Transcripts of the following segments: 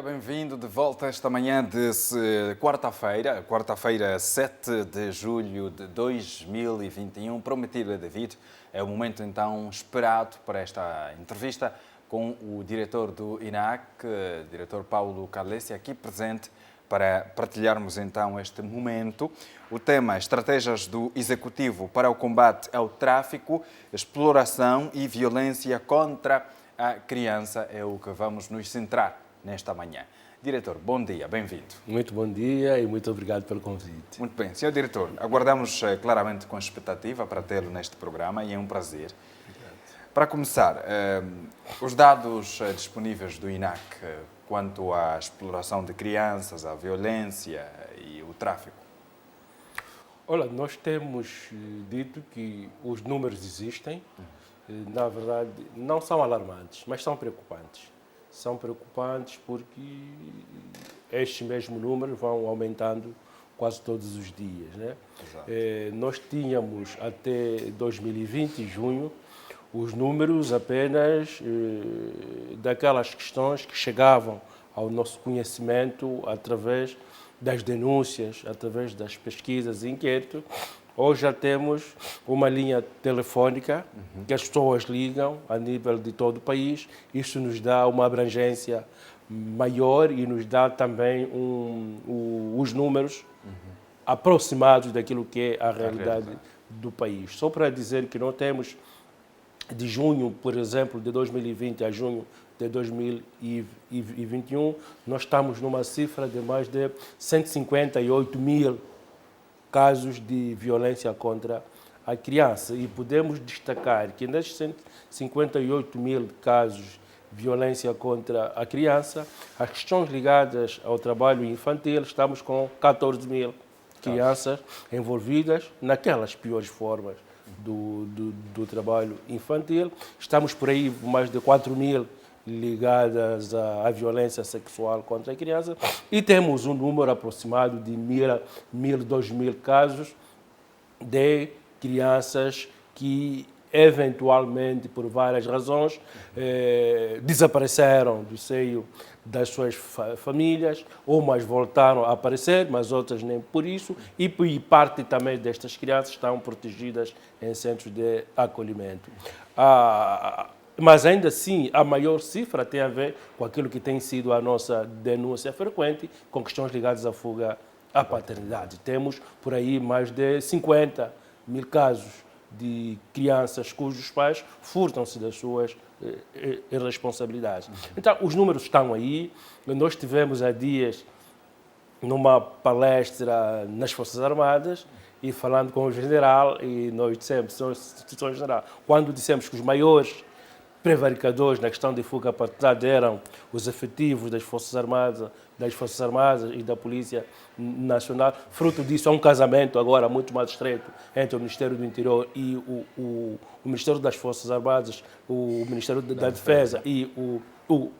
dia, bem-vindo de volta esta manhã de quarta-feira, 7 de julho de 2021. Prometido é devido, é o momento então esperado para esta entrevista com o diretor do INAC, diretor Paulo Calesi, aqui presente para partilharmos então este momento. O tema: estratégias do Executivo para o combate ao tráfico, exploração e violência contra a criança, é o que vamos nos centrar nesta manhã. Diretor, bom dia, bem-vindo. Muito bom dia e muito obrigado pelo convite. Muito bem, Sr. Diretor, aguardamos claramente com expectativa para tê-lo neste programa e é um prazer. Obrigado. Para começar, os dados disponíveis do INAC quanto à exploração de crianças, à violência e o tráfico. Olha, nós temos dito que os números existem, na verdade não são alarmantes, mas são preocupantes. São preocupantes porque estes mesmos números vão aumentando quase todos os dias, né? Nós tínhamos até 2020, junho, os números apenas daquelas questões que chegavam ao nosso conhecimento através das denúncias, através das pesquisas e inquéritos. Hoje já temos uma linha telefónica que as pessoas ligam a nível de todo o país. Isso nos dá uma abrangência maior e nos dá também os números aproximados daquilo que é a realidade do país. Só para dizer que nós temos de junho, por exemplo, de 2020 a junho de 2021, nós estamos numa cifra de mais de 158 mil casos de violência contra a criança. E podemos destacar que nestes 158 mil casos de violência contra a criança, as questões ligadas ao trabalho infantil, estamos com 14 mil crianças envolvidas naquelas piores formas do trabalho infantil. Estamos por aí mais de 4 mil ligadas à violência sexual contra a criança e temos um número aproximado de 2.000 casos de crianças que eventualmente, por várias razões, desapareceram do seio das suas famílias, ou mais voltaram a aparecer, mas outras nem por isso, e parte também destas crianças estão protegidas em centros de acolhimento. Mas ainda assim, a maior cifra tem a ver com aquilo que tem sido a nossa denúncia frequente, com questões ligadas à fuga à paternidade. Temos por aí mais de 50 mil casos de crianças cujos pais furtam-se das suas responsabilidades. Então, os números estão aí. Nós tivemos há dias numa palestra nas Forças Armadas e falando com o general, e nós dissemos, Sr. General, quando dissemos que os maiores prevaricadores na questão de fuga à paternidade eram os efetivos das Forças Armadas e da Polícia Nacional. Fruto disso, há um casamento agora muito mais estreito entre o Ministério do Interior e o Ministério das Forças Armadas, o Ministério da Defesa e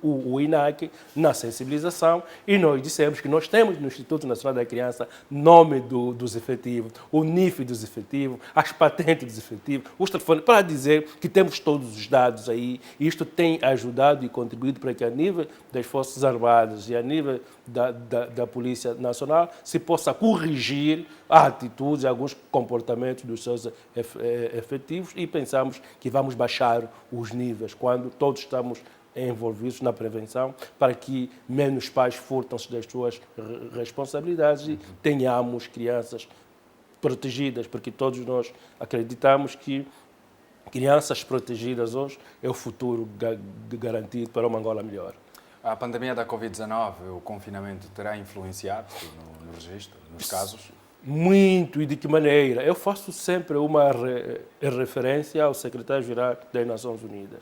o INAC na sensibilização, e nós dissemos que nós temos no Instituto Nacional da Criança nome dos efetivos, o NIF dos efetivos, as patentes dos efetivos, os telefones, para dizer que temos todos os dados aí, e isto tem ajudado e contribuído para que a nível das Forças Armadas e a nível da Polícia Nacional se possa corrigir a atitudes e alguns comportamentos dos seus efetivos, e pensamos que vamos baixar os níveis quando todos estamos envolvidos na prevenção, para que menos pais furtam-se das suas responsabilidades e tenhamos crianças protegidas, porque todos nós acreditamos que crianças protegidas hoje é o futuro garantido para uma Angola melhor. A pandemia da Covid-19, o confinamento terá influenciado no registro, nos casos? Muito, e de que maneira? Eu faço sempre uma referência ao secretário-geral das Nações Unidas.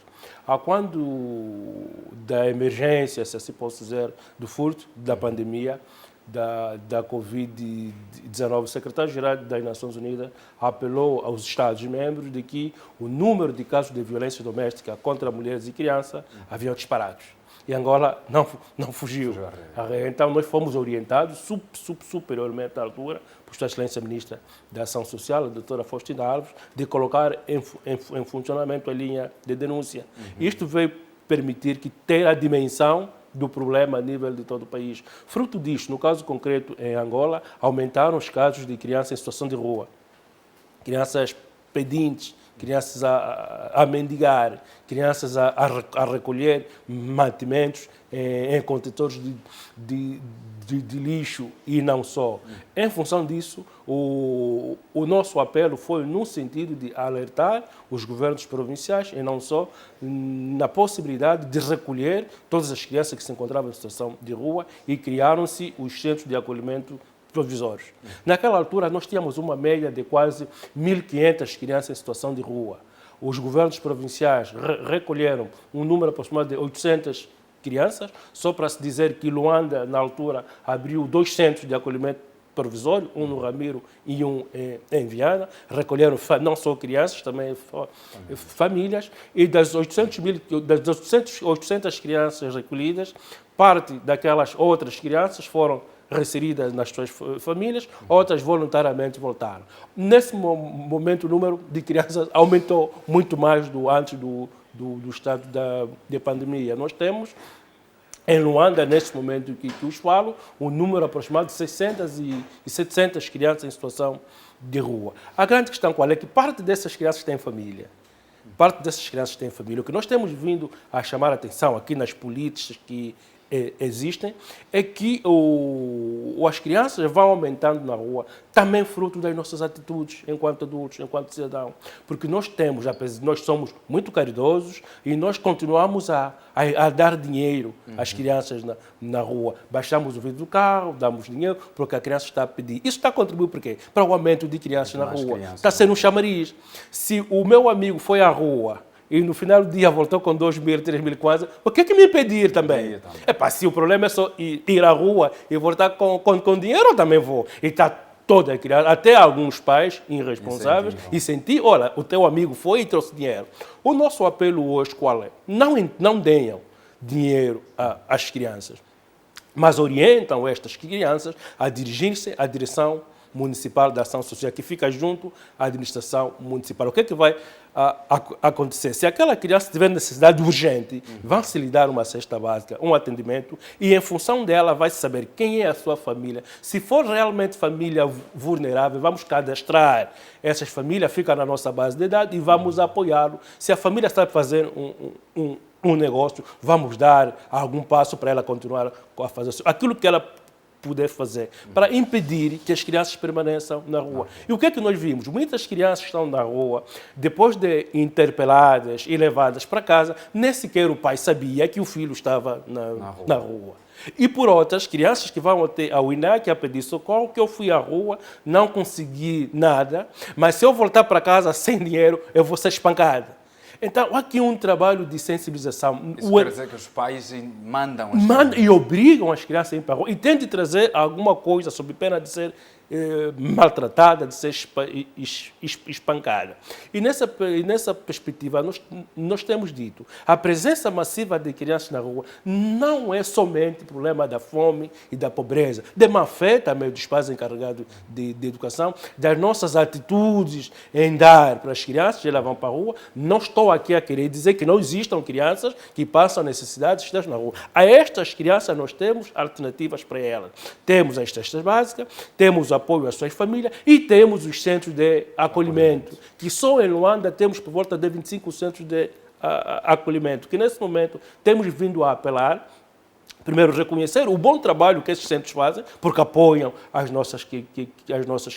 Quando da emergência, se assim posso dizer, do furto, da pandemia, da Covid-19, o secretário-geral das Nações Unidas apelou aos Estados-membros de que o número de casos de violência doméstica contra mulheres e crianças haviam disparado. E Angola não fugiu. Então, nós fomos orientados superiormente à altura, por Sua Excelência Ministra da Ação Social, a doutora Faustina Alves, de colocar em funcionamento a linha de denúncia. Isto veio permitir que ter a dimensão do problema a nível de todo o país. Fruto disto, no caso concreto em Angola, aumentaram os casos de crianças em situação de rua, crianças pedintes, crianças a mendigar, crianças a recolher mantimentos em contentores de lixo e não só. Em função disso, o nosso apelo foi no sentido de alertar os governos provinciais e não só na possibilidade de recolher todas as crianças que se encontravam em situação de rua e criaram-se os centros de acolhimento provisórios. Naquela altura, nós tínhamos uma média de quase 1.500 crianças em situação de rua. Os governos provinciais recolheram um número aproximado de 800 crianças, só para se dizer que Luanda, na altura, abriu 2 centros de acolhimento provisório, um no Ramiro e um em Viana. Recolheram não só crianças, também famílias. E das 800 crianças recolhidas, parte daquelas outras crianças foram recebidas nas suas famílias, outras voluntariamente voltaram. Nesse momento, o número de crianças aumentou muito mais do antes do estado da pandemia. Nós temos, em Luanda, neste momento que os falo, um número aproximado de 600 e 700 crianças em situação de rua. A grande questão qual é que parte dessas crianças têm família. Parte dessas crianças têm família. O que nós temos vindo a chamar a atenção aqui nas políticas que existem, é que as crianças vão aumentando na rua, também fruto das nossas atitudes enquanto adultos, enquanto cidadãos. Porque nós somos muito caridosos e nós continuamos a dar dinheiro às crianças na rua. Baixamos o vidro do carro, damos dinheiro, porque a criança está a pedir. Isso está a contribuir para quê? Para o aumento de crianças na rua. Está sendo um chamariz. Se o meu amigo foi à rua e no final do dia voltou com 2.000, 3.000 kwanza, o que é que me impedir também? Se o problema é só ir à rua e voltar com dinheiro, eu também vou. E está toda a criança, até alguns pais irresponsáveis, e sentir, olha, o teu amigo foi e trouxe dinheiro. O nosso apelo hoje qual é? Não deem dinheiro às crianças, mas orientam estas crianças a dirigir-se à direção municipal da ação social, que fica junto à administração municipal. O que é que vai acontecer? Se aquela criança tiver necessidade urgente, vão-se lhe dar uma cesta básica, um atendimento, e em função dela vai saber quem é a sua família. Se for realmente família vulnerável, vamos cadastrar essas famílias, fica na nossa base de dados e vamos apoiá-lo. Se a família sabe fazer um negócio, vamos dar algum passo para ela continuar a fazer aquilo que ela puder fazer, para impedir que as crianças permaneçam na rua. E o que é que nós vimos? Muitas crianças estão na rua, depois de interpeladas e levadas para casa, nem sequer o pai sabia que o filho estava na rua. E por outras, crianças que vão até ao INAC a pedir socorro, que eu fui à rua, não consegui nada, mas se eu voltar para casa sem dinheiro, eu vou ser espancada. Então, há aqui um trabalho de sensibilização. Isso quer dizer que os pais mandam e obrigam as crianças a ir para a rua e tentam trazer alguma coisa sob pena de ser maltratada, de ser espancada. E nessa perspectiva, nós temos dito, a presença massiva de crianças na rua não é somente problema da fome e da pobreza, de má-fé também dos pais encarregados de educação, das nossas atitudes em dar para as crianças, elas vão para a rua. Não estou aqui a querer dizer que não existam crianças que passam necessidades de estar na rua. A estas crianças nós temos alternativas para elas. Temos as cestas básicas, temos o apoio às suas famílias e temos os centros de acolhimento, que só em Luanda temos por volta de 25 centros de acolhimento, que nesse momento temos vindo a apelar. Primeiro, reconhecer o bom trabalho que esses centros fazem, porque apoiam as nossas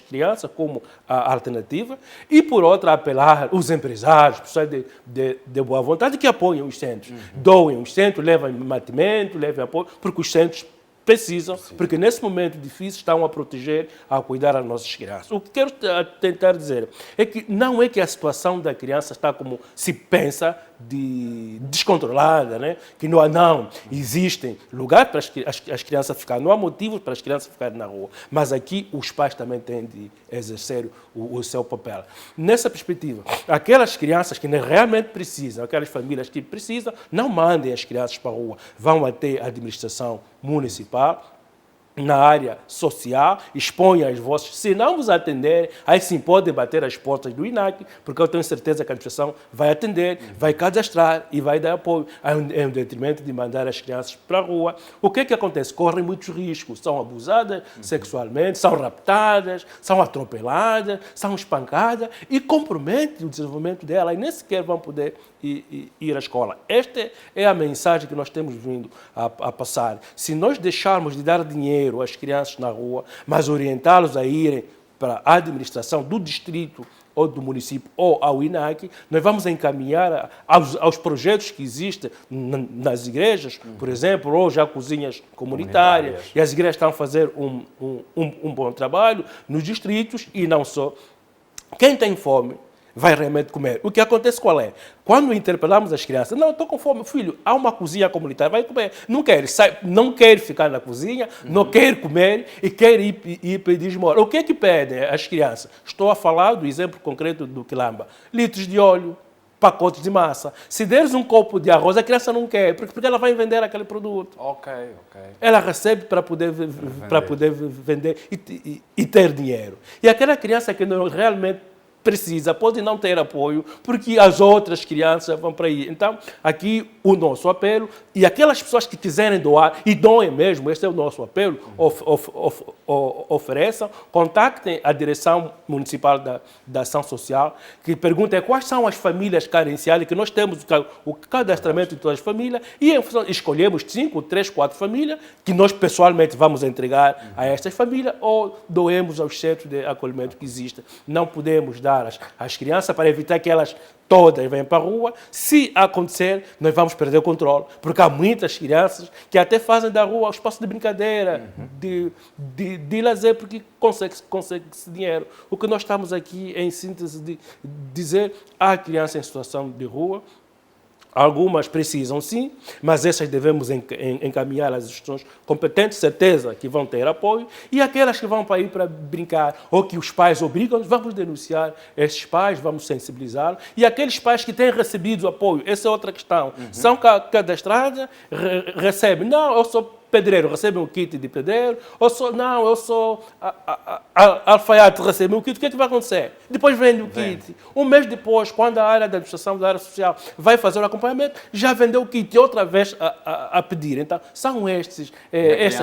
crianças como a alternativa, e, por outra, apelar os empresários, pessoas de boa vontade, que apoiam os centros. Doem os centros, levam mantimento, levam apoio, porque os centros precisam, porque nesse momento difícil estão a proteger, a cuidar das nossas crianças. O que quero tentar dizer é que não é que a situação da criança está como se pensa, descontrolada, né? Que não existem lugares para as crianças ficarem, não há motivos para as crianças ficarem na rua, mas aqui os pais também têm de exercer o seu papel. Nessa perspectiva, aquelas crianças que realmente precisam, aquelas famílias que precisam, não mandem as crianças para a rua, vão até a administração municipal, na área social, exponham as vozes. Se não vos atenderem, aí sim podem bater as portas do INAC, porque eu tenho certeza que a administração vai atender, vai cadastrar e vai dar apoio, em detrimento de mandar as crianças para a rua. O que é que acontece? Correm muitos riscos. São abusadas sexualmente, são raptadas, são atropeladas, são espancadas e compromete o desenvolvimento dela e nem sequer vão poder ir à escola. Esta é a mensagem que nós temos vindo a passar. Se nós deixarmos de dar dinheiro às crianças na rua, mas orientá-los a irem para a administração do distrito ou do município ou ao INAC, nós vamos encaminhar aos projetos que existem nas igrejas, por exemplo, ou já cozinhas comunitárias, e as igrejas estão a fazer um bom trabalho nos distritos e não só. Quem tem fome vai realmente comer. O que acontece qual é? Quando interpelamos as crianças, não, estou com fome, filho, há uma cozinha comunitária, vai comer. Não quer ficar na cozinha, não quer comer e quer ir pedir esmola. O que é que pedem as crianças? Estou a falar do exemplo concreto do Quilamba. Litros de óleo, pacotes de massa. Se deres um copo de arroz, a criança não quer, porque ela vai vender aquele produto. Ok. Ela recebe para poder vender e ter dinheiro. E aquela criança que não realmente precisa, pode não ter apoio, porque as outras crianças vão para aí. Então, aqui o nosso apelo, e aquelas pessoas que quiserem doar, e doem mesmo, este é o nosso apelo, ofereçam, contactem a Direção Municipal da Ação Social, que perguntem quais são as famílias carenciadas, que nós temos o cadastramento de todas as famílias, e escolhemos 5, 3, 4 famílias, que nós pessoalmente vamos entregar a estas famílias, ou doemos aos centros de acolhimento que existem. Não podemos dar às crianças para evitar que elas todas venham para a rua. Se acontecer, nós vamos perder o controle, porque há muitas crianças que até fazem da rua o espaço de brincadeira, de lazer, porque consegue-se dinheiro. O que nós estamos aqui, em síntese, de dizer, há crianças em situação de rua. Algumas precisam sim, mas essas devemos encaminhar às instituições competentes, certeza que vão ter apoio, e aquelas que vão para ir para brincar ou que os pais obrigam, vamos denunciar esses pais, vamos sensibilizá-los, e aqueles pais que têm recebido apoio, essa é outra questão, são cadastrados, recebem, não, eu sou pedreiro, recebem um kit de pedreiro, eu sou alfaiate, recebem um kit, o que é que vai acontecer? Depois vende o kit. Um mês depois, quando a área da administração, da área social, vai fazer o acompanhamento, já vendeu o kit outra vez a pedir. Então, são essas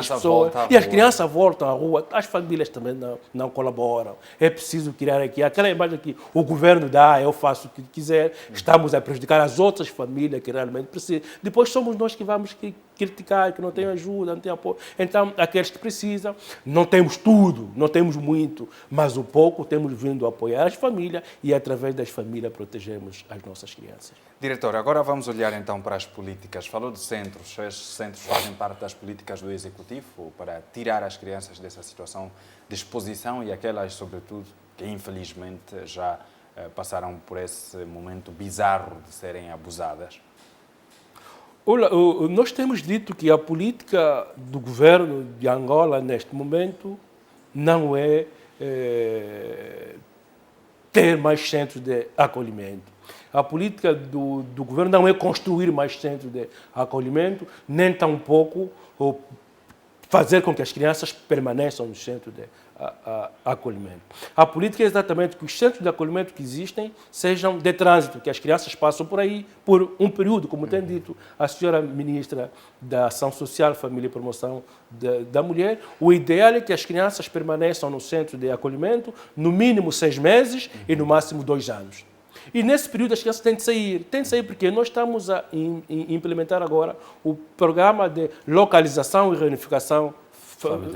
pessoas. E as crianças voltam à rua, as famílias também não colaboram. É preciso criar aqui, aquela imagem que o governo dá, eu faço o que quiser, estamos a prejudicar as outras famílias que realmente precisam. Depois somos nós que vamos criticar, que não têm ajuda, não tem apoio. Então, aqueles que precisam, não temos tudo, não temos muito, mas o pouco temos vindo a apoiar as famílias e, através das famílias, protegemos as nossas crianças. Diretor, agora vamos olhar então para as políticas. Falou de centros. Estes centros fazem parte das políticas do Executivo para tirar as crianças dessa situação de exposição e aquelas, sobretudo, que infelizmente já passaram por esse momento bizarro de serem abusadas? Nós temos dito que a política do governo de Angola, neste momento, não é ter mais centros de acolhimento. A política do governo não é construir mais centros de acolhimento, nem tampouco fazer com que as crianças permaneçam no centro de acolhimento. A política é exatamente que os centros de acolhimento que existem sejam de trânsito, que as crianças passam por aí por um período, como tem dito a senhora Ministra da Ação Social, Família e Promoção da Mulher. O ideal é que as crianças permaneçam no centro de acolhimento no mínimo 6 meses e no máximo 2 anos. E nesse período as crianças têm de sair. Têm de sair porque nós estamos a implementar agora o programa de localização e reunificação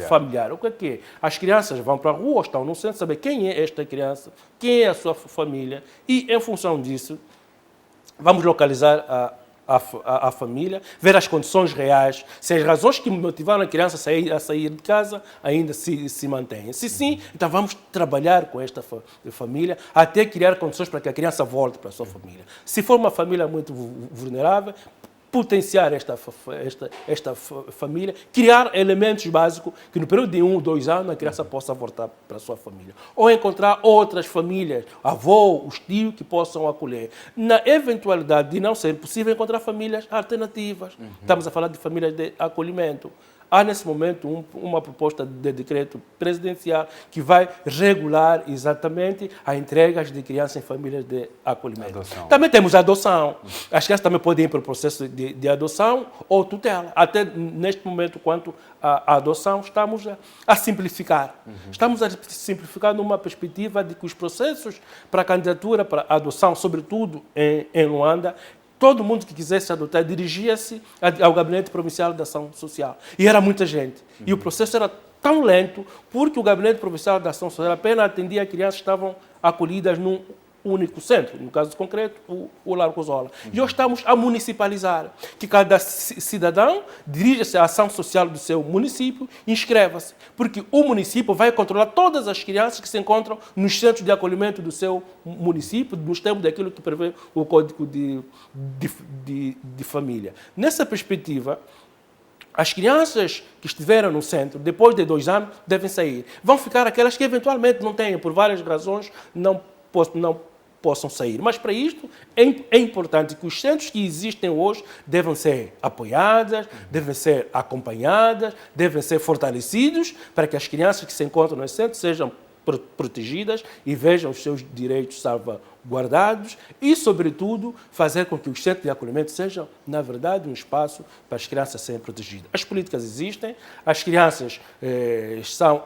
familiar. O que é? As crianças vão para a rua, estão no centro, saber quem é esta criança, quem é a sua família, e em função disso vamos localizar a família, ver as condições reais, se as razões que motivaram a criança a sair de casa ainda se mantêm. Se sim, então vamos trabalhar com esta família até criar condições para que a criança volte para a sua família. Se for uma família muito vulnerável, potenciar esta família, criar elementos básicos que no período de 1 ou 2 anos a criança possa voltar para a sua família. Ou encontrar outras famílias, avô, os tios, que possam acolher. Na eventualidade de não ser possível encontrar famílias alternativas. Estamos a falar de famílias de acolhimento. há nesse momento uma proposta de decreto presidencial que vai regular exatamente a entrega de crianças em famílias de acolhimento. Adoção. Também temos a adoção. As crianças também podem ir para o processo de adoção ou tutela. Até neste momento, quanto à adoção, estamos a simplificar. Estamos a simplificar numa perspectiva de que os processos para a candidatura para a adoção, sobretudo em Luanda, todo mundo que quisesse adotar dirigia-se ao Gabinete Provincial de Ação Social. E era muita gente. E o processo era tão lento porque o Gabinete Provincial de Ação Social apenas atendia crianças que estavam acolhidas num único centro, no caso concreto, o Lar Cozola. E hoje estamos a municipalizar, que cada cidadão dirija-se à ação social do seu município e inscreva-se, porque o município vai controlar todas as crianças que se encontram nos centros de acolhimento do seu município, nos termos daquilo que prevê o Código de Família. Nessa perspectiva, as crianças que estiveram no centro, depois de 2 anos, devem sair. Vão ficar aquelas que eventualmente não tenham, por várias razões, não possam sair. Mas para isto é importante que os centros que existem hoje devem ser apoiadas, devem ser acompanhadas, devem ser fortalecidos para que as crianças que se encontram nos centros sejam protegidas e vejam os seus direitos salvaguardados e, sobretudo, fazer com que os centros de acolhimento sejam, na verdade, um espaço para as crianças serem protegidas. As políticas existem, as crianças são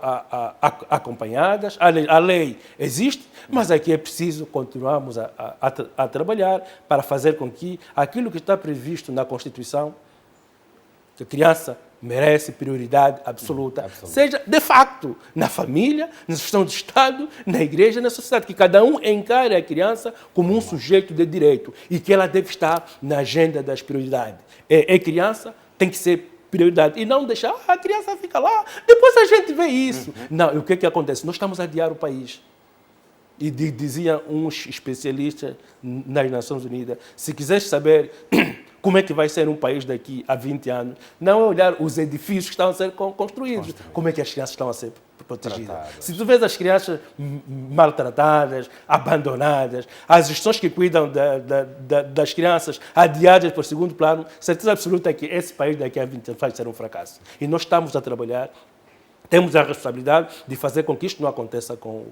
acompanhadas, a lei existe, mas aqui é preciso continuarmos a trabalhar para fazer com que aquilo que está previsto na Constituição, que a criança merece prioridade absoluta, seja de facto na família, na gestão do Estado, na igreja, na sociedade, que cada um encare a criança como um sujeito de direito e que ela deve estar na agenda das prioridades. É criança, tem que ser prioridade e não deixar a criança fica lá, depois a gente vê isso. Não, e o que acontece? Nós estamos a adiar o país. E diziam uns especialistas nas Nações Unidas, se quiseres saber como é que vai ser um país daqui a 20 anos, não é olhar os edifícios que estão a ser construídos, como é que as crianças estão a ser protegidas. Se tu vês as crianças maltratadas, abandonadas, as gestões que cuidam das crianças adiadas para o segundo plano, certeza absoluta é que esse país daqui a 20 anos vai ser um fracasso. E nós estamos a trabalhar, temos a responsabilidade de fazer com que isto não aconteça com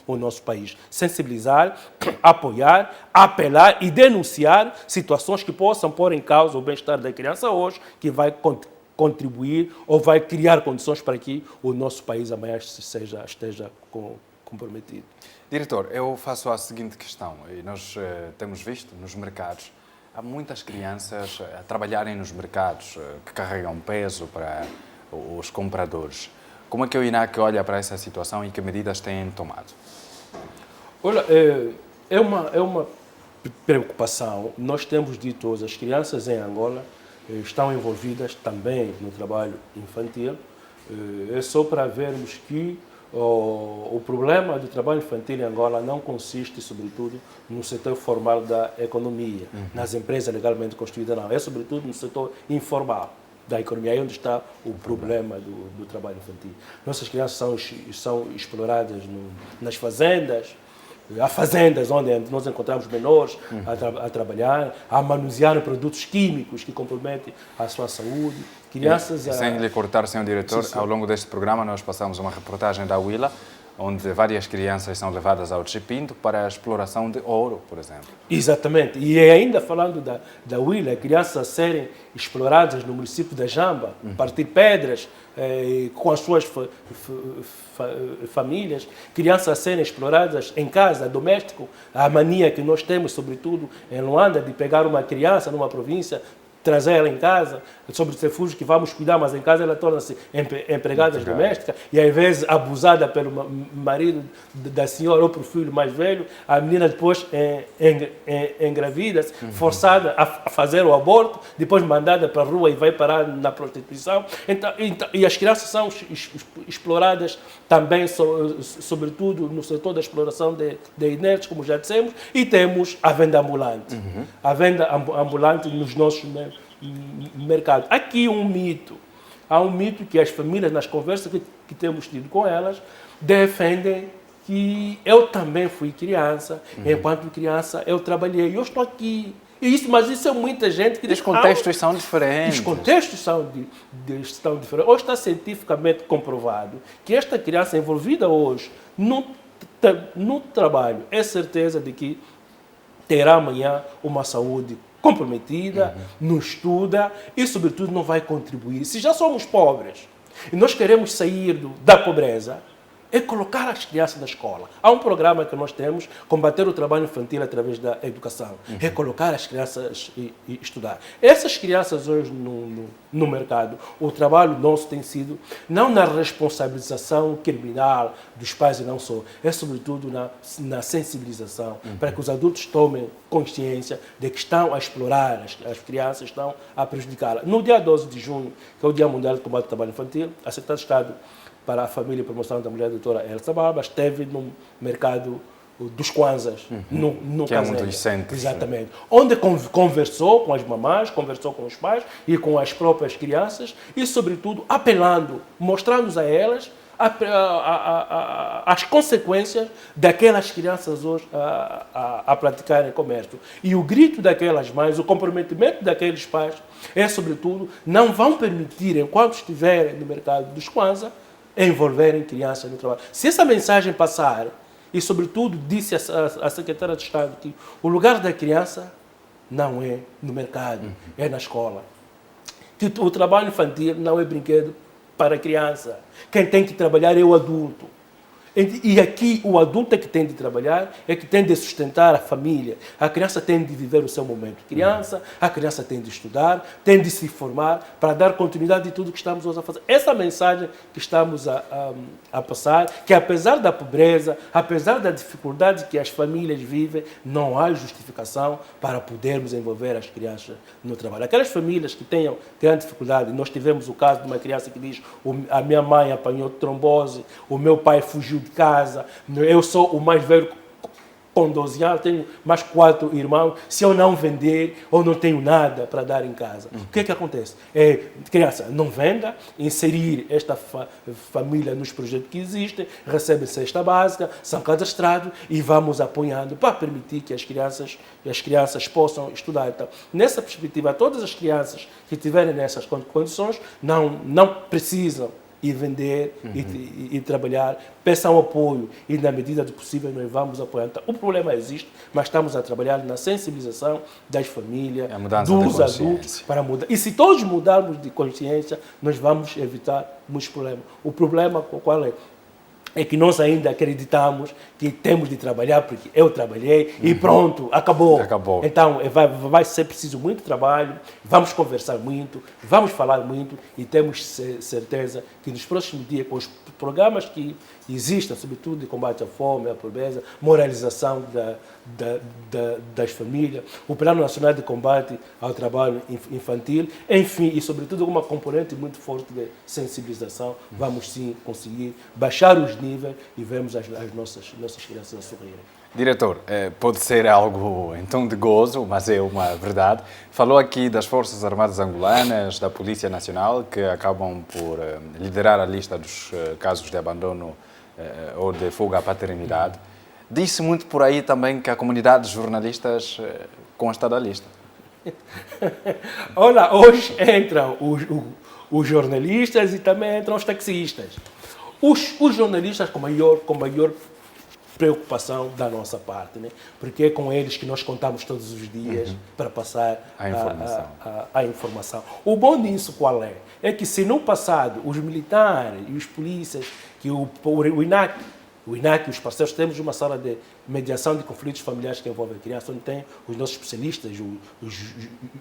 o nosso país. Sensibilizar, apoiar, apelar e denunciar situações que possam pôr em causa o bem-estar da criança hoje, que vai contribuir ou vai criar condições para que o nosso país amanhã esteja comprometido. Diretor, eu faço a seguinte questão, e nós temos visto nos mercados, há muitas crianças a trabalharem nos mercados que carregam peso para os compradores. Como é que o INAC olha para essa situação e que medidas têm tomado? Olha, é uma preocupação. Nós temos dito hoje, as crianças em Angola estão envolvidas também no trabalho infantil. É só para vermos que o problema do trabalho infantil em Angola não consiste, sobretudo, no setor formal da economia, nas empresas legalmente constituídas, não. É, sobretudo, no setor informal da economia, aí onde está o problema do trabalho infantil. Nossas crianças são exploradas nas fazendas, há fazendas onde nós encontramos menores a trabalhar, a manusear produtos químicos que comprometem a sua saúde. Crianças... Sem lhe cortar, senhor diretor, sim. Ao longo deste programa nós passamos uma reportagem da Huila, onde várias crianças são levadas ao Chipinto para a exploração de ouro, por exemplo. Exatamente. E ainda falando da Huila, crianças a serem exploradas no município da Jamba, partir pedras com as suas famílias, crianças a serem exploradas em casa, doméstico, a mania que nós temos, sobretudo em Luanda, de pegar uma criança numa província, trazer ela em casa, sobre refúgio que vamos cuidar, mas em casa ela torna-se empregada doméstica e, às vezes, abusada pelo marido da senhora ou pelo filho mais velho, a menina depois engravida-se, forçada a fazer o aborto, depois mandada para a rua e vai parar na prostituição. Então, e as crianças são exploradas também, sobretudo, no setor da exploração de inertes, como já dissemos, e temos a venda ambulante. A venda ambulante nos nossos mercado. Aqui um mito. Há um mito que as famílias, nas conversas que temos tido com elas, defendem que eu também fui criança, enquanto criança eu trabalhei, eu estou aqui. Mas isso é muita gente que Os contextos são diferentes. Os contextos são diferentes. Hoje está cientificamente comprovado que esta criança envolvida hoje no trabalho é certeza de que terá amanhã uma saúde comprometida, não estuda e, sobretudo, não vai contribuir. Se já somos pobres e nós queremos sair da pobreza, é colocar as crianças na escola. Há um programa que nós temos, combater o trabalho infantil através da educação. É colocar as crianças e estudar. Essas crianças hoje no mercado, o trabalho nosso tem sido, não na responsabilização criminal dos pais e não só, é sobretudo na sensibilização, para que os adultos tomem consciência de que estão a explorar as crianças, estão a prejudicá-las. No dia 12 de junho, que é o Dia Mundial de Combate ao Trabalho Infantil, a Secretaria de Estado para a Família e Promoção da Mulher, a doutora Elsa Barbas, esteve no mercado dos Kwanzas, no que é um dos centros. Exatamente. Onde conversou com as mamães, conversou com os pais e com as próprias crianças e, sobretudo, apelando, mostrando a elas as consequências daquelas crianças hoje a praticarem comércio. E o grito daquelas mães, o comprometimento daqueles pais é, sobretudo, não vão permitir, enquanto estiverem no mercado dos Kwanza, envolverem crianças no trabalho. Se essa mensagem passar, e sobretudo disse a secretária de Estado que o lugar da criança não é no mercado, é na escola. Que o trabalho infantil não é brinquedo para a criança. Quem tem que trabalhar é o adulto. E aqui o adulto é que tem de trabalhar, é que tem de sustentar a família. A criança tem de viver o seu momento de criança, a criança tem de estudar, tem de se formar para dar continuidade de tudo que estamos hoje a fazer. Essa mensagem que estamos a passar, que apesar da pobreza, apesar da dificuldade que as famílias vivem, não há justificação para podermos envolver as crianças no trabalho. Aquelas famílias que tenham grande dificuldade, nós tivemos o caso de uma criança que diz: a minha mãe apanhou trombose, o meu pai fugiu de casa, eu sou o mais velho com 12 anos, tenho mais 4 irmãos, se eu não vender, eu não tenho nada para dar em casa. O que é que acontece? Criança, não venda, inserir esta família nos projetos que existem, recebe cesta básica, são cadastrados e vamos apoiando para permitir que as crianças possam estudar. Então, nessa perspectiva, todas as crianças que estiverem nessas condições não precisam e vender e trabalhar, peçam apoio e, na medida do possível, nós vamos apoiar. Então, o problema existe, mas estamos a trabalhar na sensibilização das famílias, dos adultos, para mudar. E se todos mudarmos de consciência, nós vamos evitar muitos problemas. O problema qual é? É que nós ainda acreditamos que temos de trabalhar porque eu trabalhei e pronto, acabou. Então, vai ser preciso muito trabalho, vamos conversar muito, vamos falar muito e temos certeza que nos próximos dias, com os programas que existem, sobretudo de combate à fome, à pobreza, moralização das famílias, o Plano Nacional de Combate ao Trabalho Infantil, enfim, e sobretudo uma componente muito forte de sensibilização, vamos sim conseguir baixar os níveis e vemos as nossas crianças a sorrirem. Diretor, pode ser algo em tom de gozo, mas é uma verdade. Falou aqui das Forças Armadas Angolanas, da Polícia Nacional, que acabam por liderar a lista dos casos de abandono ou de fuga à paternidade. Disse muito por aí também que a comunidade de jornalistas consta da lista. Olha, hoje entram os jornalistas e também entram os taxistas. Os jornalistas com maior preocupação da nossa parte, né? Porque é com eles que nós contamos todos os dias para passar a informação. O bom disso qual é? É que se no passado os militares e os polícias, que o INAC e os parceiros, temos uma sala de mediação de conflitos familiares que envolvem crianças, onde tem os nossos especialistas, os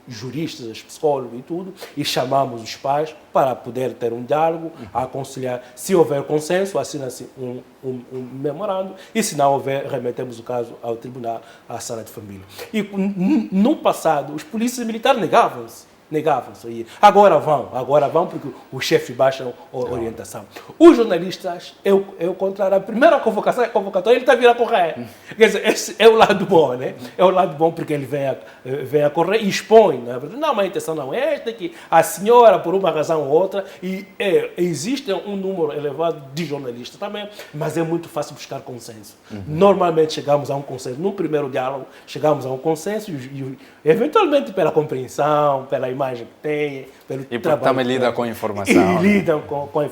juristas, os psicólogos e tudo, e chamamos os pais para poder ter um diálogo, aconselhar. Se houver consenso, assina-se um memorando, e se não houver, remetemos o caso ao tribunal, à sala de família. E no passado, os polícias militares negavam-se. negavam-se a ir. Agora vão porque os chefes baixam a orientação. Os jornalistas, é o contrário. A primeira convocatória, ele está a vir a correr. Quer dizer, esse é o lado bom, né? É o lado bom porque ele vem a correr e expõe. Não, a intenção não é esta, que a senhora, por uma razão ou outra, e existe um número elevado de jornalistas também, mas é muito fácil buscar consenso. Normalmente chegamos a um consenso. No primeiro diálogo, chegamos a um consenso e eventualmente pela compreensão, pela imagem que tem, pelo E trabalho. também lida com a informação. E lidam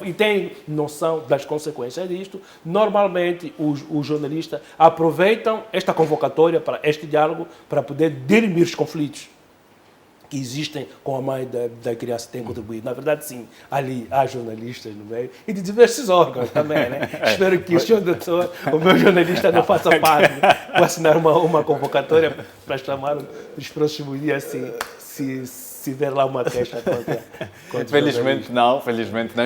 e têm noção das consequências disto. Normalmente, os jornalistas aproveitam esta convocatória para este diálogo para poder dirimir os conflitos que existem com a mãe da criança que tem contribuído. Na verdade, sim, ali há jornalistas no meio e de diversos órgãos também, né? Espero que o senhor doutor, o meu jornalista, não faça parte, para assinar uma convocatória para chamar os próximos dias, se ver lá uma queixa contra Felizmente não.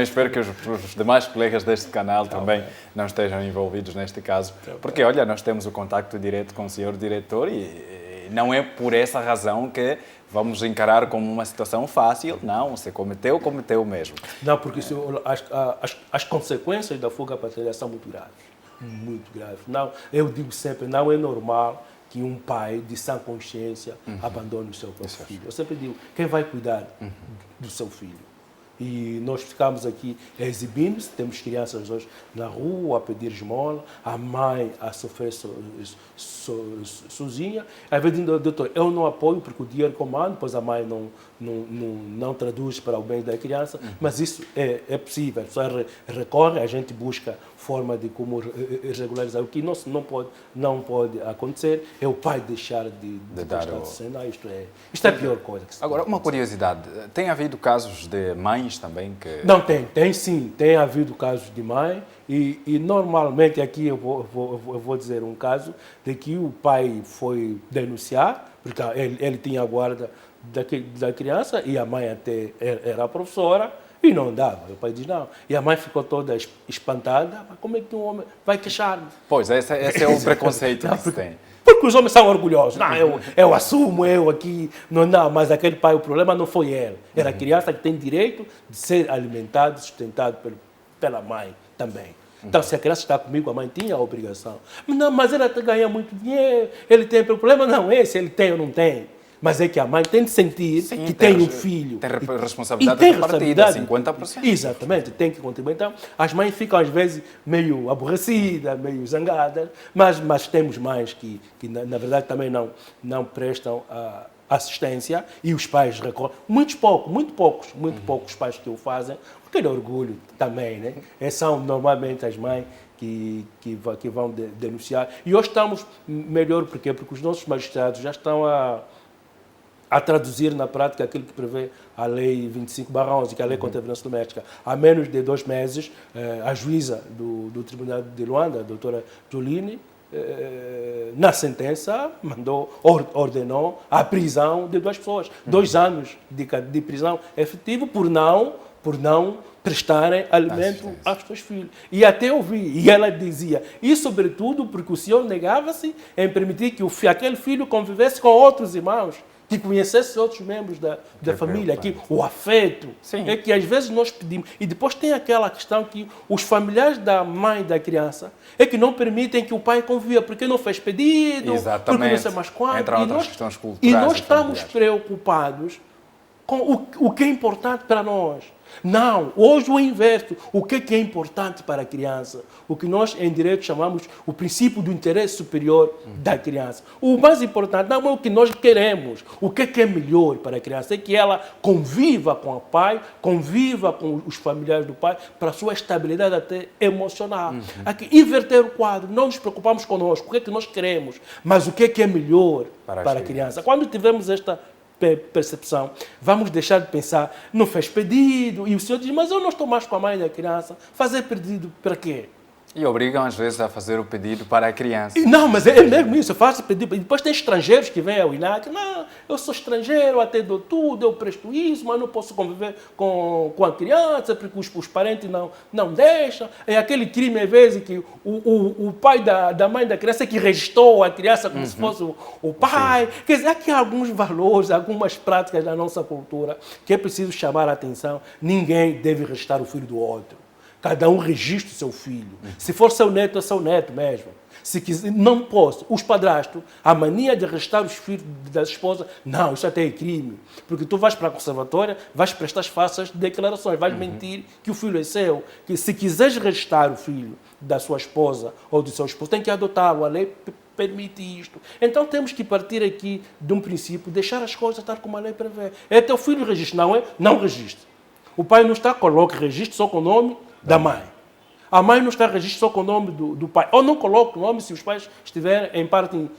Espero que os demais colegas deste canal também não estejam envolvidos neste caso. Porque, olha, nós temos o contacto direto com o senhor diretor e não é por essa razão que vamos encarar como uma situação fácil. Não, se cometeu mesmo. Não, porque as consequências da fuga paterna são muito graves. Muito graves. Não, eu digo sempre, não é normal que um pai de sã consciência abandone o seu próprio filho. Eu sempre digo, quem vai cuidar do seu filho? E nós ficamos aqui exibindo-se, temos crianças hoje na rua a pedir esmola, a mãe a sofrer sozinha. Às vezes, doutor, eu não apoio porque o dinheiro comanda, depois a mãe não traduz para o bem da criança, mas isso é possível, a pessoa recorre, a gente busca forma de como regularizar. O que não pode acontecer é o pai deixar de dar o sinal. Isto é a pior coisa que se Agora, uma curiosidade, tem havido casos de mães também que... Não, tem sim, tem havido casos de mãe e normalmente aqui eu vou dizer um caso de que o pai foi denunciar, porque ele tinha a guarda da criança e a mãe até era professora e não dava. O pai diz não. E a mãe ficou toda espantada. Mas como é que um homem vai queixar? Pois, esse é o preconceito que se tem. Porque os homens são orgulhosos. Não, eu assumo, eu aqui... Não, mas aquele pai, o problema não foi ele. Era a criança que tem direito de ser alimentado, sustentado pela mãe também. Então, se a criança está comigo, a mãe tinha a obrigação. Não, mas ele até ganha muito dinheiro, ele tem problema. Não é se ele tem ou não tem. Mas é que a mãe tem de sentir que tem um filho. Tem responsabilidade repartida, 50%. Exatamente, tem que contribuir. Então, as mães ficam às vezes meio aborrecidas, meio zangadas, mas temos mães que na verdade também não prestam assistência e os pais recorrem. Muito poucos pais que o fazem, aquele orgulho também, né? São normalmente as mães que vão denunciar. E hoje estamos melhor, porque os nossos magistrados já estão a traduzir na prática aquilo que prevê a Lei 25/11, que é a Lei contra a Violência Doméstica. Há menos de 2 meses, a juíza do Tribunal de Luanda, a doutora Juline, na sentença, ordenou a prisão de 2 pessoas. 2 anos de prisão efetiva por não prestarem alimento aos seus filhos. E até ouvi, e ela dizia, e sobretudo porque o senhor negava-se em permitir que aquele filho convivesse com outros irmãos, que conhecesse outros membros da família, que o afeto. Sim. É que às vezes nós pedimos. E depois tem aquela questão que os familiares da mãe da criança é que não permitem que o pai conviva, porque não fez pedido, exatamente, porque não sei mais quanto. Entre outras questões culturais. E nós estamos preocupados com o que é importante para nós. Não, hoje o inverso. O que é importante para a criança? O que nós em direito chamamos o princípio do interesse superior da criança. O mais importante não é o que nós queremos. O que é melhor para a criança? É que ela conviva com o pai, conviva com os familiares do pai, para a sua estabilidade até emocional. Aqui, inverter o quadro. Não nos preocupamos conosco. O que é que nós queremos? Mas o que é melhor para a criança? Quando tivermos esta percepção, vamos deixar de pensar, não fez pedido, e o senhor diz, mas eu não estou mais com a mãe da criança, fazer pedido para quê? E obrigam, às vezes, a fazer o pedido para a criança. Não, mas é mesmo isso, eu faço pedido. E depois tem estrangeiros que vêm ao INAC, não, eu sou estrangeiro, até dou tudo, eu presto isso, mas não posso conviver com a criança, porque os parentes não deixam. É aquele crime, às vezes, que o pai da mãe da criança que registrou a criança como se fosse o pai. Quer dizer, aqui há alguns valores, algumas práticas da nossa cultura que é preciso chamar a atenção. Ninguém deve registrar o filho do outro. Cada um registra o seu filho. Se for seu neto, é seu neto mesmo. Se quiser, não posso. Os padrastos, a mania de registrar os filhos das esposas, não, isso até é crime. Porque tu vais para a conservatória, vais prestar as falsas declarações, vais mentir que o filho é seu. Que se quiseres registrar o filho da sua esposa ou do seu esposo, tem que adotá-lo. A lei permite isto. Então temos que partir aqui de um princípio, deixar as coisas estar como a lei prevê. É teu filho registra, não é? Não registra. O pai não está, coloque registro só com o nome da mãe. A mãe não está registrada só com o nome do pai. Ou não coloque o nome se os pais estiverem em parte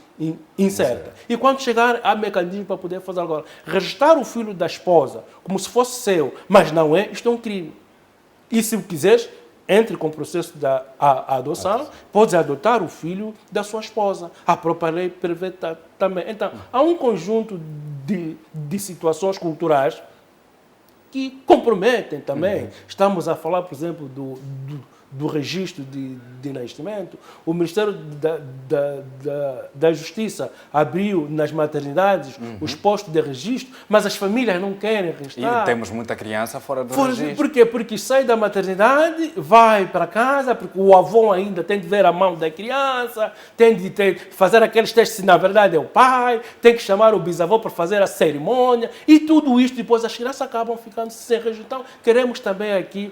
incerta. E quando chegar, há mecanismo para poder fazer agora. Registrar o filho da esposa como se fosse seu, mas não é, isto é um crime. E se quiseres, entre com o processo da adoção, podes adotar o filho da sua esposa. A própria lei prevê também. Então, há um conjunto de situações culturais que comprometem também. Estamos a falar, por exemplo, do registro de nascimento. O Ministério da Justiça abriu nas maternidades os postos de registro, mas as famílias não querem registrar. E temos muita criança fora do registro. Por quê? Porque sai da maternidade, vai para casa, porque o avô ainda tem de ver a mão da criança, tem de fazer aqueles testes se na verdade é o pai, tem que chamar o bisavô para fazer a cerimônia, e tudo isto depois as crianças acabam ficando sem registro. Então, queremos também aqui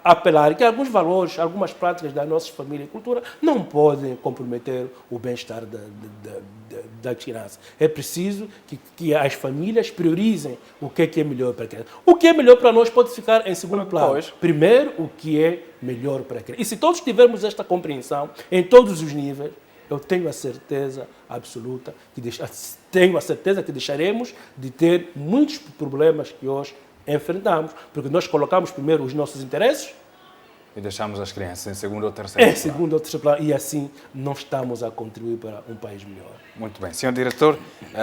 apelar que alguns valores, algumas práticas da nossa família e cultura não podem comprometer o bem-estar da criança. É preciso que as famílias priorizem o que é melhor para a criança. O que é melhor para nós pode ficar em segundo plano. Primeiro, o que é melhor para a criança. E se todos tivermos esta compreensão em todos os níveis, eu tenho a certeza absoluta que deixaremos de ter muitos problemas que hoje enfrentamos, porque nós colocamos primeiro os nossos interesses e deixamos as crianças em segundo ou terceiro plano. Segundo ou terceiro plano, e assim não estamos a contribuir para um país melhor. Muito bem. Senhor Diretor,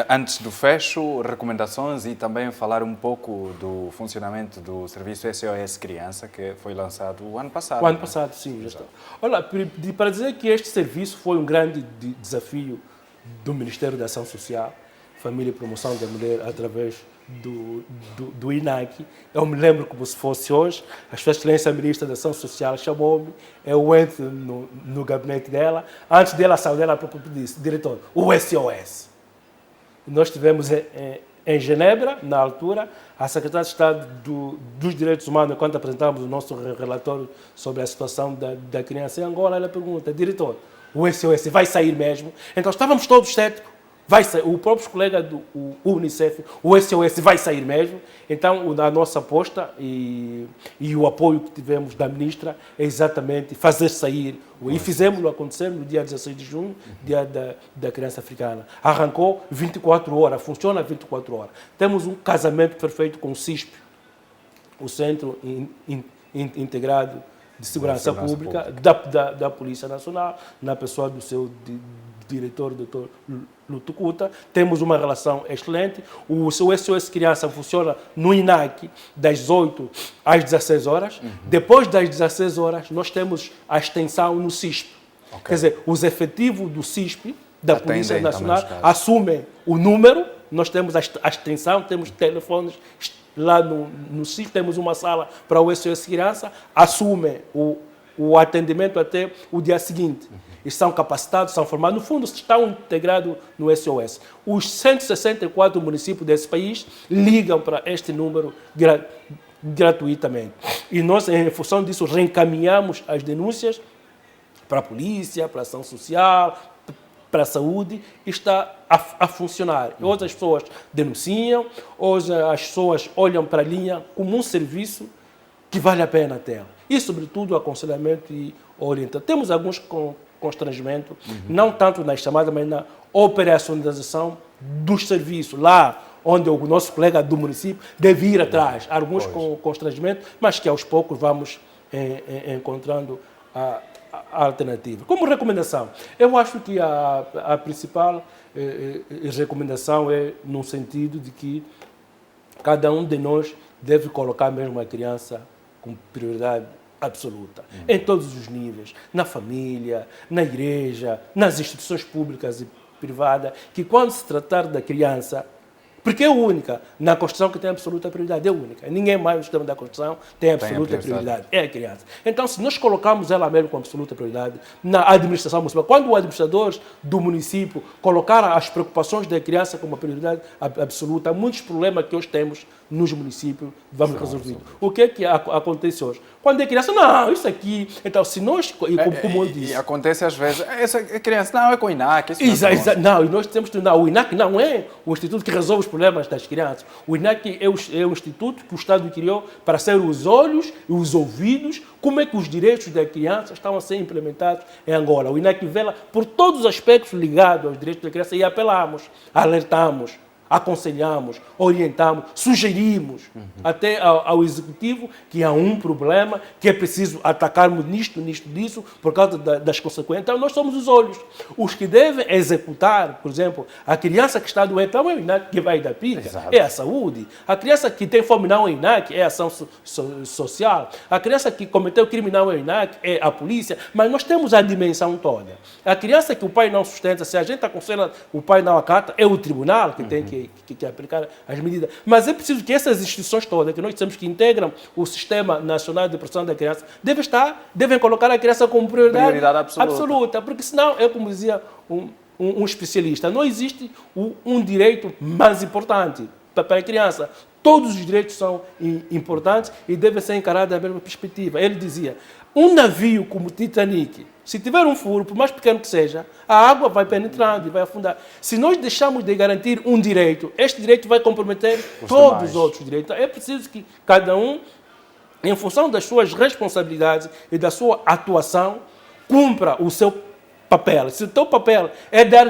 antes do fecho, recomendações e também falar um pouco do funcionamento do serviço SOS Criança, que foi lançado o ano passado. O ano passado, sim. Já está. Olha, para dizer que este serviço foi um grande desafio do Ministério da Ação Social, Família e Promoção da Mulher, através do INAC. Eu me lembro como se fosse hoje. A Sua Excelência Ministra da Ação Social chamou-me, eu entro no gabinete dela. Antes dela sair, ela disse: diretor, o SOS. Nós tivemos em Genebra, na altura, a Secretária de Estado dos Direitos Humanos, quando apresentávamos o nosso relatório sobre a situação da criança em Angola, ela pergunta: diretor, o SOS vai sair mesmo? Então estávamos todos céticos. Vai sair, o próprio colega do Unicef, o SOS vai sair mesmo. Então, a nossa aposta e o apoio que tivemos da ministra é exatamente fazer sair. E fizemos-lo acontecer no dia 16 de junho, dia da criança africana. Arrancou 24 horas, funciona 24 horas. Temos um casamento perfeito com o CISP, o Centro Integrado de Segurança Pública da Polícia Nacional, na pessoa do seu diretor, Dr. Lutucuta. Temos uma relação excelente. O seu SOS Criança funciona no INAC das 8 às 16 horas. Depois das 16 horas, nós temos a extensão no CISP. Quer dizer, os efetivos do CISP, da Polícia Nacional, assumem o número. Nós temos a extensão, temos telefones lá no CISP, temos uma sala para o SOS Criança, assumem o atendimento até o dia seguinte. E são capacitados, são formados, no fundo estão integrados no SOS. Os 164 municípios desse país ligam para este número gratuitamente. E nós, em função disso, reencaminhamos as denúncias para a polícia, para a ação social, para a saúde, e está a funcionar. Hoje as pessoas denunciam, hoje as pessoas olham para a linha como um serviço que vale a pena ter. E, sobretudo, aconselhamento e orientação. Temos alguns constrangimento, não tanto na chamada, mas na operacionalização dos serviços, lá onde o nosso colega do município deve ir atrás. Alguns constrangimentos, mas que aos poucos vamos encontrando a alternativa. Como recomendação, eu acho que a principal recomendação é no sentido de que cada um de nós deve colocar mesmo a criança com prioridade absoluta, em todos os níveis, na família, na igreja, nas instituições públicas e privadas, que quando se tratar da criança, porque é única, na Constituição que tem absoluta prioridade, é única. Ninguém mais no sistema da Constituição tem absoluta prioridade, é a criança. Então, se nós colocamos ela mesmo com absoluta prioridade na administração municipal, quando o administrador do município colocar as preocupações da criança como uma prioridade absoluta, muitos problemas que hoje temos nos municípios vamos resolver. O que é que acontece hoje? Quando a criança, não, isso aqui... Então, se nós, como eu disse... E acontece às vezes, essa criança, não, é com o INAC. Não, e nós temos que... Não, o INAC não é o instituto que resolve os problemas das crianças. O INAC é o instituto que o Estado criou para ser os olhos e os ouvidos, como é que os direitos da criança estão a ser implementados em Angola. O INAC vela por todos os aspectos ligados aos direitos da criança e apelamos, alertamos, aconselhamos, orientamos, sugerimos até ao Executivo que há um problema, que é preciso atacarmos disso, por causa das consequências. Então, nós somos os olhos. Os que devem executar, por exemplo, a criança que está doente, não é o INAC que vai dar pica, é a saúde. A criança que tem fome não é o INAC, é a ação social. A criança que cometeu crime não é o INAC, é a polícia. Mas nós temos a dimensão toda. A criança que o pai não sustenta, se a gente aconselha o pai não acata, é o tribunal que tem que aplicar as medidas. Mas é preciso que essas instituições todas, que nós temos que integram o Sistema Nacional de Proteção da Criança, devem colocar a criança como prioridade absoluta. Porque senão, é como dizia um especialista, não existe um direito mais importante para a criança. Todos os direitos são importantes e devem ser encarados da mesma perspectiva. Ele dizia, um navio como o Titanic, se tiver um furo, por mais pequeno que seja, a água vai penetrando e vai afundar. Se nós deixarmos de garantir um direito, este direito vai comprometer todos os outros direitos. Então, é preciso que cada um, em função das suas responsabilidades e da sua atuação, cumpra o seu papel. Se o teu papel é dar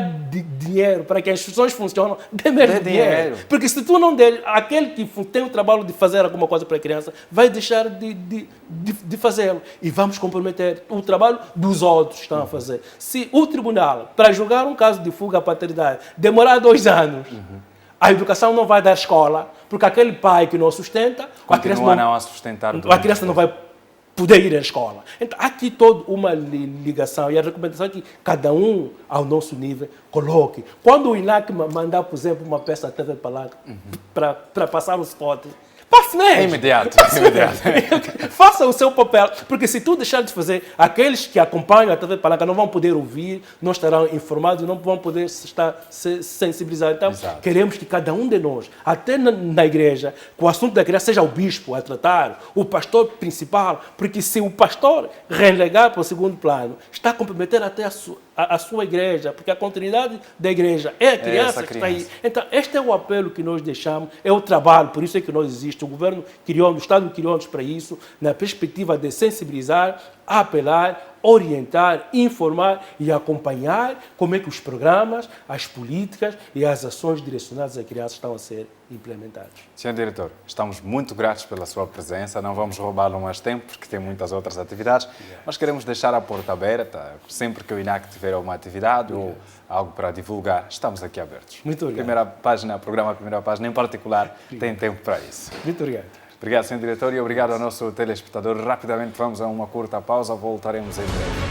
dinheiro para que as instituições funcionem, dê mesmo dinheiro. Porque se tu não der, aquele que tem o trabalho de fazer alguma coisa para a criança, vai deixar de fazê-lo. E vamos comprometer o trabalho dos outros que estão a fazer. Se o tribunal, para julgar um caso de fuga à paternidade, demorar 2 anos, a educação não vai dar escola, porque aquele pai que não sustenta, a criança não vai poder ir à escola. Então, há aqui toda uma ligação e a recomendação é que cada um, ao nosso nível, coloque. Quando o INAC mandar, por exemplo, uma peça da TV Palanca para passar o spot, passe mesmo. É imediato. Faça o seu papel, porque se tu deixar de fazer, aqueles que acompanham a TV Palanca não vão poder ouvir, não estarão informados, não vão poder estar sensibilizados. Então, queremos que cada um de nós, até na igreja, que o assunto da criança seja o bispo a tratar, o pastor principal, porque se o pastor relegar para o segundo plano, está a comprometer até a sua igreja, porque a continuidade da igreja é a criança que está aí. Então, este é o apelo que nós deixamos, é o trabalho, por isso é que nós existimos. O governo criou, o Estado criou-nos para isso, na perspectiva de sensibilizar, apelar, orientar, informar e acompanhar como é que os programas, as políticas e as ações direcionadas à criança estão a ser implementados. Senhor Diretor, estamos muito gratos pela sua presença. Não vamos roubá-lo mais tempo, porque tem muitas outras atividades, mas queremos deixar a porta aberta. Sempre que o INAC tiver uma atividade ou algo para divulgar, estamos aqui abertos. Muito obrigado. Primeira página, programa Primeira Página em particular, tem tempo para isso. Muito obrigado. Obrigado, Sr. Diretor, e obrigado ao nosso telespectador. Rapidamente vamos a uma curta pausa, voltaremos em breve.